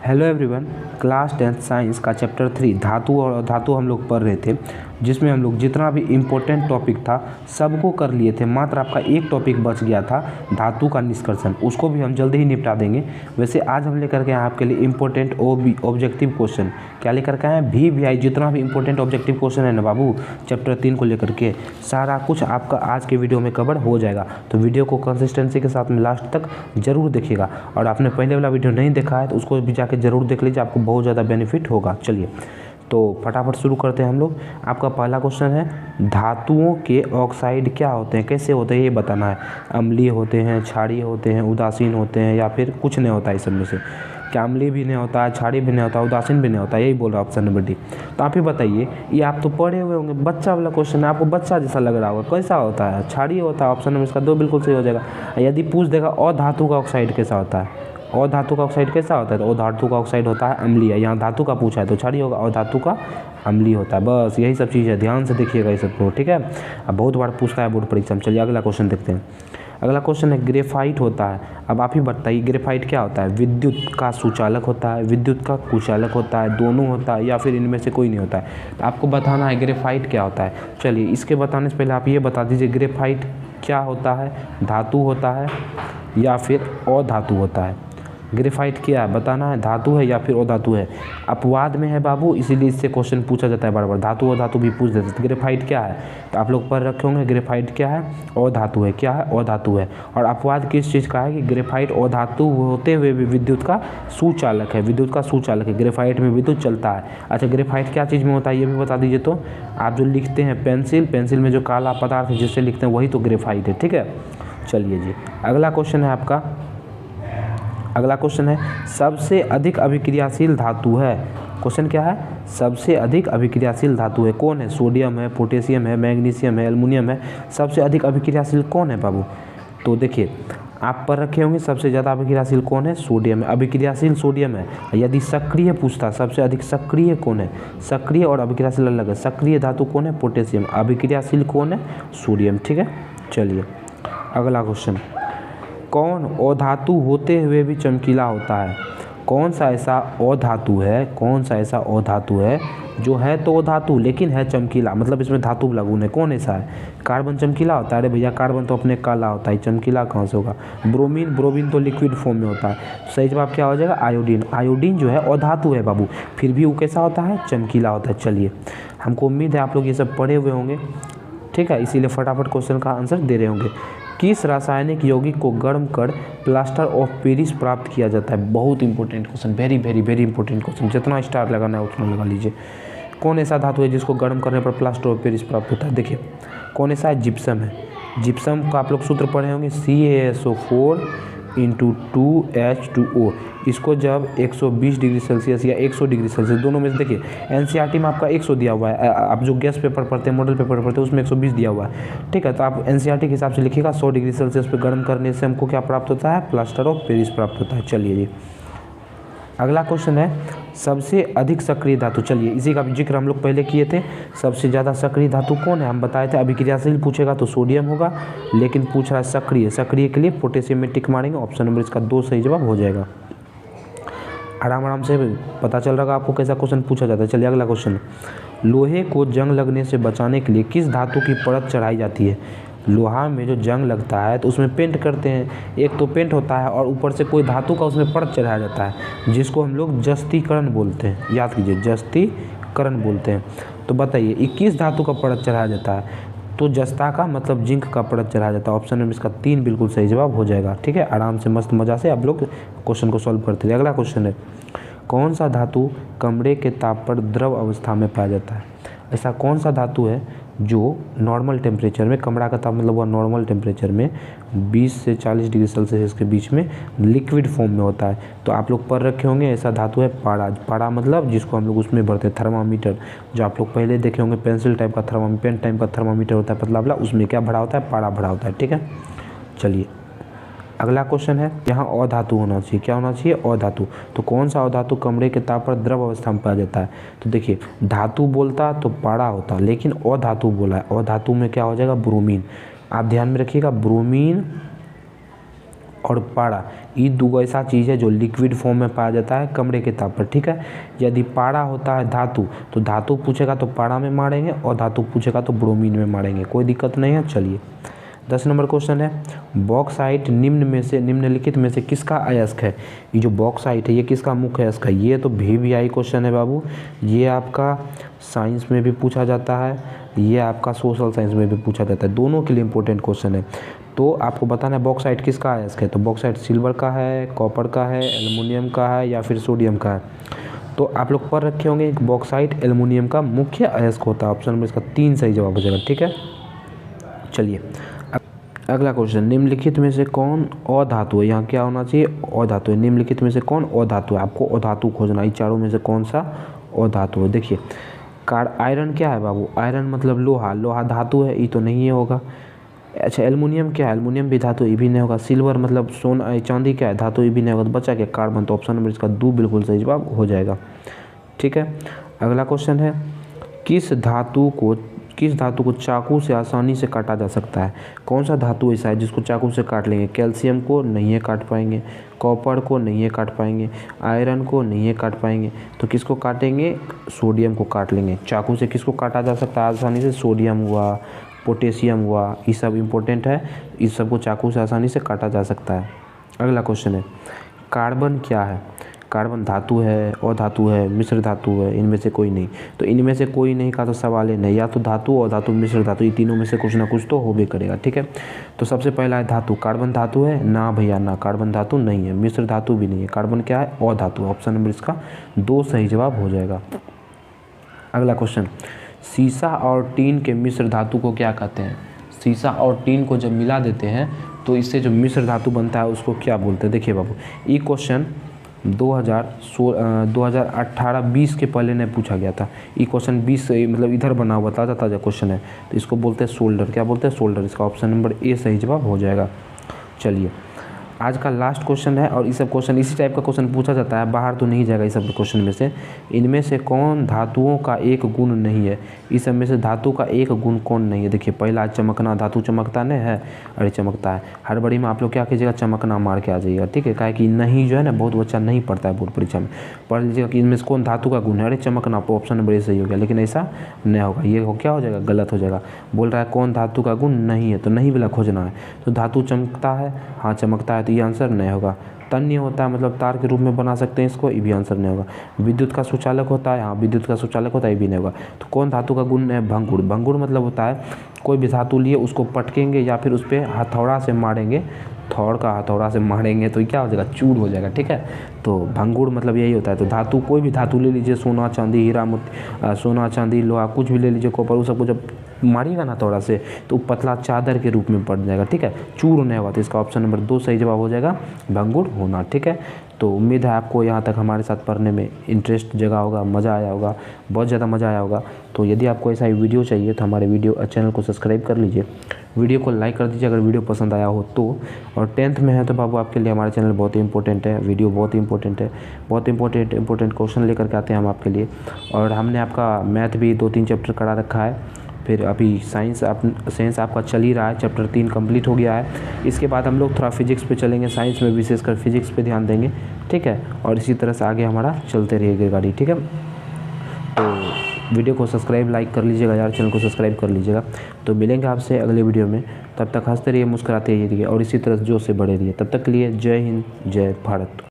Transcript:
Hello everyone, class 10th science का chapter 3 धातु और अधातु हम लोग पढ़ रहे थे, जिसमें हम लोग जितना भी इम्पोर्टेंट टॉपिक था सबको कर लिए थे। मात्र आपका एक टॉपिक बच गया था, धातु का निष्कर्षण। उसको भी हम जल्दी ही निपटा देंगे। वैसे आज हम लेकर के आए आपके लिए इम्पोर्टेंट ऑब्जेक्टिव क्वेश्चन। क्या लेकर के आए? VVI जितना भी इम्पोर्टेंट ऑब्जेक्टिव क्वेश्चन है ना बाबू, चैप्टर 3 को लेकर के सारा कुछ आपका आज के वीडियो में कवर हो जाएगा। तो वीडियो को कंसिस्टेंसी के साथ में लास्ट तक जरूर देखिएगा। और आपने पहले वाला वीडियो नहीं देखा है तो उसको भी जाके जरूर देख लीजिए, आपको बहुत ज़्यादा बेनिफिट होगा। चलिए तो फटाफट शुरू करते हैं हम लोग। आपका पहला क्वेश्चन है, धातुओं के ऑक्साइड क्या होते हैं, कैसे होते हैं ये बताना है। अम्लीय होते हैं, क्षारीय होते हैं, उदासीन होते हैं, या फिर कुछ नहीं होता है इस सब में से। क्या अम्लीय भी नहीं होता है, क्षारीय भी नहीं होता, उदासीन भी नहीं होता, यही बोल रहा है ऑप्शन नंबर डी। तो आप ही बताइए, ये आप तो पढ़े हुए होंगे, बच्चा वाला क्वेश्चन है, आपको बच्चा जैसा लग रहा होगा। कैसा होता है? क्षारीय होता है। ऑप्शन नंबर इसका 2 बिल्कुल सही हो जाएगा। यदि पूछ देगा अधातु का ऑक्साइड कैसा होता है, अधातु का ऑक्साइड कैसा होता है, तो अधातु का ऑक्साइड होता है अम्लीय। यहाँ धातु का पूछा है तो क्षारीय होगा, अधातु का अम्लीय होता है। बस यही सब चीज़ है, ध्यान से देखिएगा ये सब को, ठीक है। अब बहुत बार पूछता है बोर्ड परीक्षा में। चलिए अगला क्वेश्चन देखते हैं। अगला क्वेश्चन है, ग्रेफाइट होता है। अब आप ही बताइए ग्रेफाइट क्या होता है? विद्युत का सुचालक होता है, विद्युत का कुचालक होता है, दोनों होता है, या फिर इनमें से कोई नहीं होता है। तो आपको बताना है ग्रेफाइट क्या होता है। चलिए इसके बताने से पहले आप ये बता दीजिए, ग्रेफाइट क्या होता है? धातु होता है या फिर अधातु होता है? ग्रेफाइट क्या है बताना है, धातु है या फिर अधातु है। अपवाद में है बाबू, इसीलिए इससे क्वेश्चन पूछा जाता है बार बार। धातु अधातु भी पूछ देते हैं। तो ग्रेफाइट क्या है तो आप लोग पढ़ रखे होंगे, ग्रेफाइट क्या है? अधातु है। क्या है? अधातु है। और अपवाद किस चीज़ का है कि ग्रेफाइट अधातु होते हुए भी विद्युत का सुचालक है। विद्युत का सुचालक है, ग्रेफाइट में विद्युत चलता है। अच्छा, ग्रेफाइट क्या चीज़ में होता है ये भी बता दीजिए। तो आप जो लिखते हैं पेंसिल में जो काला पदार्थ है जिससे लिखते हैं वही तो ग्रेफाइट है, ठीक है। चलिए जी, अगला क्वेश्चन है आपका। अगला क्वेश्चन है, सबसे अधिक अभिक्रियाशील धातु है। क्वेश्चन क्या है? सबसे अधिक अभिक्रियाशील धातु है कौन है? सोडियम है, पोटेशियम है, मैग्नीशियम है, एल्युमिनियम है। सबसे अधिक अभिक्रियाशील कौन है बाबू? तो देखिए आप पर रखे होंगे सबसे ज़्यादा अभिक्रियाशील कौन है? सोडियम है। अभिक्रियाशील सोडियम है। यदि सक्रिय पूछता, सबसे अधिक सक्रिय कौन है? सक्रिय और अभिक्रियाशील अलग है। सक्रिय धातु कौन है? पोटेशियम। अभिक्रियाशील कौन है? सोडियम, ठीक है। चलिए अगला क्वेश्चन, कौन अधातु होते हुए भी चमकीला होता है? कौन सा ऐसा अधातु है, कौन सा ऐसा अधातु है जो है तो अधातु लेकिन है चमकीला, मतलब इसमें धातु लगुन है। कौन ऐसा है? कार्बन चमकीला होता है? अरे भैया कार्बन तो अपने काला होता है, चमकीला कहाँ से होगा? ब्रोमीन तो लिक्विड फॉर्म में होता है। सही जवाब क्या हो जाएगा? आयोडीन। आयोडीन जो है अधातु है बाबू, फिर भी वो कैसा होता है? चमकीला होता है। चलिए हमको उम्मीद है आप लोग ये सब पढ़े हुए होंगे, ठीक है, इसीलिए फटाफट क्वेश्चन का आंसर दे रहे होंगे। किस रासायनिक यौगिक को गर्म कर प्लास्टर ऑफ पेरिस प्राप्त किया जाता है? बहुत important question, very very very important question. जितना स्टार लगाना है उतना लगा लीजिए। कौन ऐसा धातु है जिसको गर्म करने पर प्लास्टर ऑफ पेरिस प्राप्त होता है? देखिए कौन ऐसा है? जिप्सम है। जिप्सम का आप लोग सूत्र पढ़े होंगे, CaSO4 × 2H2O। इसको जब 120 डिग्री सेल्सियस या 100 डिग्री सेल्सियस, दोनों में से देखिए NCERT में आपका 100 दिया हुआ है। आप जो गैस पेपर पढ़ते हैं, मॉडल पेपर पढ़ते हैं, उसमें 120 दिया हुआ है, ठीक है। तो आप NCERT के हिसाब से लिखिएगा, 100 डिग्री सेल्सियस पे गर्म करने से हमको क्या प्राप्त होता है? प्लास्टर ऑफ पेरिस प्राप्त होता है। चलिए जी, अगला क्वेश्चन है, सबसे अधिक सक्रिय धातु। चलिए इसी का जिक्र हम लोग पहले किए थे। सबसे ज़्यादा सक्रिय धातु कौन है? हम बताए थे अभिक्रियाशील पूछेगा तो सोडियम होगा, लेकिन पूछ रहा है सक्रिय। सक्रिय के लिए पोटेशियम में टिक मारेंगे। ऑप्शन नंबर इसका 2 सही जवाब हो जाएगा। आराम से पता चल रहा आपको कैसा क्वेश्चन पूछा जाता है। चलिए अगला क्वेश्चन, लोहे को जंग लगने से बचाने के लिए किस धातु की परत चढ़ाई जाती है? लोहा में जो जंग लगता है तो उसमें पेंट करते हैं, एक तो पेंट होता है और ऊपर से कोई धातु का उसमें परत चढ़ाया जाता है, जिसको हम लोग जस्तीकरण बोलते हैं। याद कीजिए, जस्तीकरण बोलते हैं। तो बताइए 21 धातु का परत चढ़ाया जाता है, तो जस्ता का मतलब जिंक का परत चढ़ाया जाता है। ऑप्शन नंबर इसका 3 बिल्कुल सही जवाब हो जाएगा, ठीक है। आराम से मस्त मज़ा से आप लोग क्वेश्चन को सॉल्व करते हैं। अगला क्वेश्चन है, कौन सा धातु कमरे के ताप पर द्रव अवस्था में पाया जाता है? ऐसा कौन सा धातु है जो नॉर्मल टेम्परेचर में, कमरा का ताप मतलब वह नॉर्मल टेम्परेचर में 20 से 40 डिग्री सेल्सियस के बीच में लिक्विड फॉर्म में होता है? तो आप लोग पढ़ रखे होंगे, ऐसा धातु है पारा। पारा मतलब जिसको हम लोग उसमें भरते हैं, थर्मामीटर। जो आप लोग पहले देखे होंगे पेंसिल टाइप का पेन टाइप का थर्मामीटर होता है पतला वाला, उसमें क्या भरा होता है? पारा भरा होता है, ठीक है। चलिए अगला क्वेश्चन है, यहाँ अधातु होना चाहिए। क्या होना चाहिए? अधातु। तो कौन सा अधातु कमरे के ताप पर द्रव अवस्था में पाया जाता है? तो देखिए धातु बोलता तो पारा होता, लेकिन अधातु बोला है। अधातु में क्या हो जाएगा? ब्रोमीन। आप ध्यान में रखिएगा, ब्रोमीन और पारा, ये दो ऐसा चीज़ है जो लिक्विड फॉर्म में पाया जाता है कमरे के ताप पर, ठीक है। यदि पारा होता है धातु, तो धातु पूछेगा तो पारा में मारेंगे और धातु पूछेगा तो ब्रोमीन में मारेंगे, कोई दिक्कत नहीं है। चलिए 10 नंबर क्वेश्चन है, बॉक्साइट निम्नलिखित में से किसका अयस्क है। ये जो बॉक्साइट है ये किसका मुख्य अयस्क है। ये तो VVI क्वेश्चन है बाबू, ये आपका साइंस में भी पूछा जाता है, ये आपका सोशल साइंस में भी पूछा जाता है, दोनों के लिए इंपॉर्टेंट क्वेश्चन है। तो आपको बताना है बॉक्साइट किसका अयस्क है। तो बॉक्साइट सिल्वर का है, कॉपर का है, एल्युमिनियम का है या फिर सोडियम का है। तो आप लोग पढ़ रखे होंगे बॉक्साइट एल्युमिनियम का मुख्य अयस्क होता है। ऑप्शन में इसका 3 सही जवाब हो जाएगा, ठीक है। चलिए अगला क्वेश्चन, निम्नलिखित में से कौन अधातु है। यहाँ क्या होना चाहिए, अधातु है। निम्नलिखित में से कौन अधातु है, आपको अधातु खोजना है। चारों में से कौन सा अधातु है। देखिए आयरन क्या है बाबू, आयरन मतलब लोहा, लोहा धातु है, ये तो नहीं होगा। अच्छा एल्युमिनियम क्या है, एल्युमिनियम भी धातु, ये भी नहीं होगा। सिल्वर मतलब सोना चांदी क्या है, धातु, ये भी नहीं होगा। तो बचा क्या, कार्बन। तो ऑप्शन नंबर इसका 2 बिल्कुल सही जवाब हो जाएगा, ठीक है। अगला क्वेश्चन है, किस धातु को चाकू से आसानी से काटा जा सकता है। कौन सा धातु ऐसा है जिसको चाकू से काट लेंगे। कैल्शियम को नहीं है काट पाएंगे, कॉपर को नहीं है काट पाएंगे, आयरन को नहीं है काट पाएंगे, तो किसको काटेंगे, सोडियम को काट लेंगे। चाकू से किसको काटा जा सकता है आसानी से, सोडियम हुआ, पोटेशियम हुआ, ये सब इंपॉर्टेंट है, इस सब को चाकू से आसानी से काटा जा सकता है। अगला क्वेश्चन है, कार्बन क्या है। कार्बन धातु है, अधातु है, मिश्र धातु है, इनमें से कोई नहीं। तो इनमें से कोई नहीं का तो सवाल है नहीं, या तो धातु, अधातु, मिश्र धातु, ये तीनों में से कुछ ना कुछ तो हो भी करेगा, ठीक है। तो सबसे पहला है धातु, कार्बन धातु है ना भैया ना, कार्बन धातु नहीं है। मिश्र धातु भी नहीं है, कार्बन क्या है, अधातु। ऑप्शन नंबर इसका 2 सही जवाब हो जाएगा। अगला क्वेश्चन, सीसा और टीन के मिश्र धातु को क्या कहते हैं। सीसा और टीन को जब मिला देते हैं तो इससे जो मिश्र धातु बनता है उसको क्या बोलते हैं। देखिए बाबू, ये क्वेश्चन 2018-20 के पहले नहीं पूछा गया था। ये क्वेश्चन 20 मतलब इधर बना हुआ ताज़ा क्वेश्चन है, तो इसको बोलते हैं सोल्डर। क्या बोलते हैं, सोल्डर। इसका ऑप्शन नंबर ए सही जवाब हो जाएगा। चलिए आज का लास्ट क्वेश्चन है, और ये सब क्वेश्चन इसी टाइप का क्वेश्चन पूछा जाता है, बाहर तो नहीं जाएगा इस सब क्वेश्चन में से। इनमें से कौन धातुओं का एक गुण नहीं है। इस सब में से धातु का एक गुण कौन नहीं है। देखिए पहला चमकना, धातु चमकता नहीं है, अरे चमकता है। हर बड़ी में आप लोग क्या कीजिएगा, चमकना मार के आ जाइएगा, ठीक है। काहे कि नहीं जो है ना, बहुत बच्चा नहीं पढ़ता है बोर्ड परीक्षा में। पढ़ लीजिएगा कि इनमें से कौन धातु का गुण है, अरे चमकना। ऑप्शन नंबर ए सही हो गया, लेकिन ऐसा नहीं होगा, ये क्या हो जाएगा, गलत हो जाएगा। बोल रहा है कौन धातु का गुण नहीं है, तो नहीं वाला खोजना है। तो धातु चमकता है, हाँ चमकता है, तो ये आंसर नहीं होगा। तन्य होता है मतलब तार के रूप में बना सकते हैं इसको, ये भी आंसर नहीं होगा। विद्युत का सुचालक होता है, हाँ विद्युत का सुचालक होता है, ये भी नहीं होगा। तो कौन धातु का गुण है, भंगुर। भंगुर मतलब होता है कोई भी धातु लिए उसको पटकेंगे या फिर उस पर हथौड़ा से मारेंगे, थौड़ का हथौड़ा से मारेंगे तो क्या हो जाएगा, चूर हो जाएगा, ठीक है। तो भंगुर मतलब यही होता है। तो धातु कोई भी धातु ले लीजिए, सोना चांदी, हीरा मोती, सोना चांदी लोहा कुछ भी ले लीजिए, कॉपर, वो सबको जब मारिएगा ना थोड़ा से तो पतला चादर के रूप में पड़ जाएगा, ठीक है, चूर नहीं होगा। तो इसका ऑप्शन नंबर 2 सही जवाब हो जाएगा, भंगुर होना, ठीक है। तो उम्मीद है आपको यहाँ तक हमारे साथ पढ़ने में इंटरेस्ट जगा होगा, मज़ा आया होगा, बहुत ज़्यादा मज़ा आया होगा। तो यदि आपको ऐसा ही वीडियो चाहिए तो हमारे चैनल को सब्सक्राइब कर लीजिए, वीडियो को लाइक कर दीजिए अगर वीडियो पसंद आया हो तो। और 10th में है तो बाबू आपके लिए हमारा चैनल बहुत ही इंपॉर्टेंट है, वीडियो बहुत ही इंपॉर्टेंट है, बहुत इंपॉर्टेंट क्वेश्चन लेकर के आते हैं हम आपके लिए। और हमने आपका मैथ भी 2-3 चैप्टर करा रखा है, फिर अभी साइंस आपका चल ही रहा है, चैप्टर 3 कंप्लीट हो गया है। इसके बाद हम लोग थोड़ा फिजिक्स पे चलेंगे, साइंस में विशेषकर फिजिक्स पे ध्यान देंगे, ठीक है। और इसी तरह से आगे हमारा चलते रहेगा गाड़ी, ठीक है। तो वीडियो को सब्सक्राइब लाइक कर लीजिएगा यार, चैनल को सब्सक्राइब कर लीजिएगा। तो मिलेंगे आपसे अगले वीडियो में, तब तक हंसते रहिए, मुस्कुराते रहिए और इसी तरह जोश से बढ़े रहिए। तब तक के लिए जय हिंद, जय भारत।